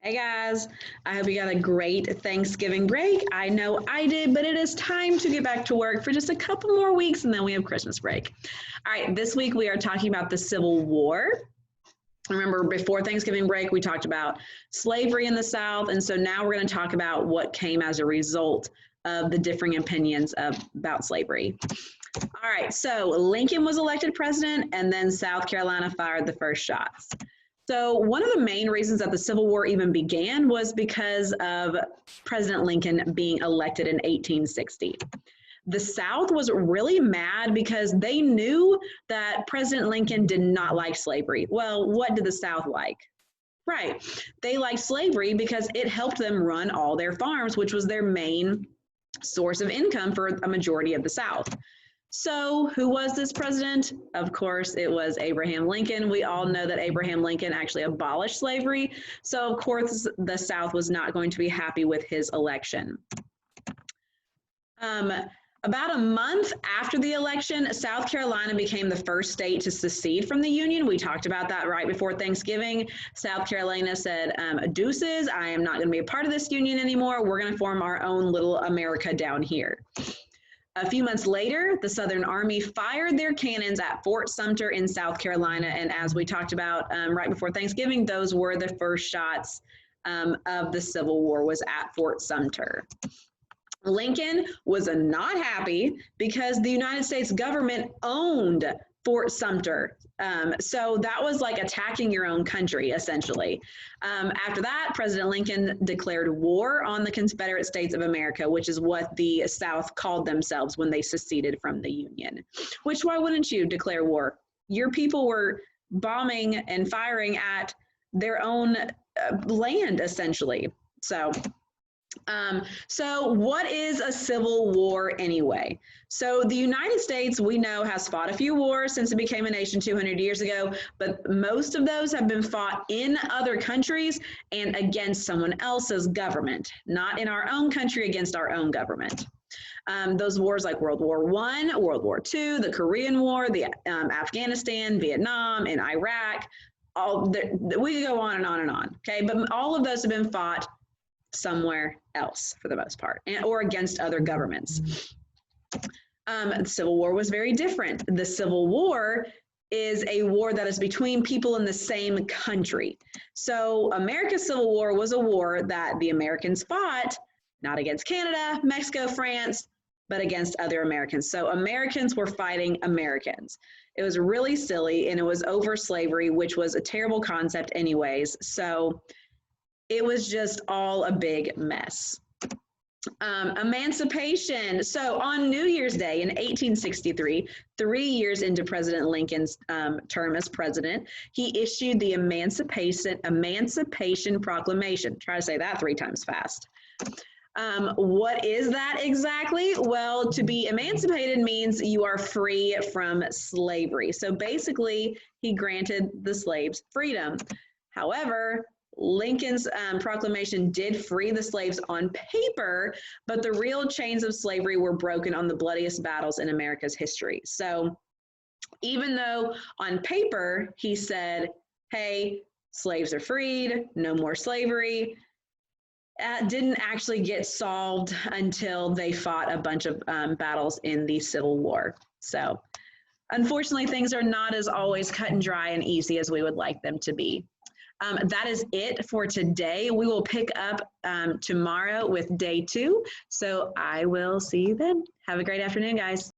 Hey guys, I hope you got a great Thanksgiving break. I know I did, but it is time to get back to work for just a couple more weeks and then we have Christmas break. All right, this week we are talking about the Civil War. Remember, before Thanksgiving break, we talked about slavery in the South, and so now we're going to talk about what came as a result of the differing opinions about slavery. All right, so Lincoln was elected president, and then South Carolina fired the first shots. So one of the main reasons that the Civil War even began was because of President Lincoln being elected in 1860. The South was really mad because they knew that President Lincoln did not like slavery. Well, what did the South like? Right, they liked slavery because it helped them run all their farms, which was their main source of income for a majority of the South. So who was this president? Of course, it was Abraham Lincoln. We all know that Abraham Lincoln actually abolished slavery. So of course, the South was not going to be happy with his election. About a month after the election, South Carolina became the first state to secede from the Union. We talked about that right before Thanksgiving. South Carolina said, deuces, I am not going to be a part of this Union anymore. We're going to form our own little America down here. A few months later, the Southern Army fired their cannons at Fort Sumter in South Carolina. And as we talked about right before Thanksgiving, those were the first shots of the Civil War was at Fort Sumter. Lincoln was not happy because the United States government owned Fort Sumter. So that was like attacking your own country, essentially. After that, President Lincoln declared war on the Confederate States of America, which is what the South called themselves when they seceded from the Union. Which, why wouldn't you declare war? Your people were bombing and firing at their own land, essentially. So what is a civil war anyway? So the United States, we know, has fought a few wars since it became a nation 200 years ago, but most of those have been fought in other countries and against someone else's government, not in our own country against our own government. Those wars like World War I, World War II, the Korean War, the Afghanistan, Vietnam, and Iraq, we could go on and on and on, okay? But all of those have been fought somewhere else for the most part, or against other governments. The Civil War was very different. The Civil War is a war that is between people in the same country. So America's Civil War was a war that the Americans fought, not against Canada, Mexico, France, but against other Americans. So Americans were fighting Americans. It was really silly, and it was over slavery, which was a terrible concept anyways. So it was just all a big mess. Emancipation. So on New Year's Day in 1863, 3 years into President Lincoln's term as president, he issued the Emancipation Proclamation. Try to say that 3 times fast. What is that exactly? Well, to be emancipated means you are free from slavery. So basically, he granted the slaves freedom. However, Lincoln's proclamation did free the slaves on paper, but the real chains of slavery were broken on the bloodiest battles in America's history. So even though on paper he said, hey, slaves are freed, no more slavery, didn't actually get solved until they fought a bunch of battles in the Civil War. So unfortunately, things are not as always cut and dry and easy as we would like them to be. That is it for today. We will pick up tomorrow with day 2. So I will see you then. Have a great afternoon, guys.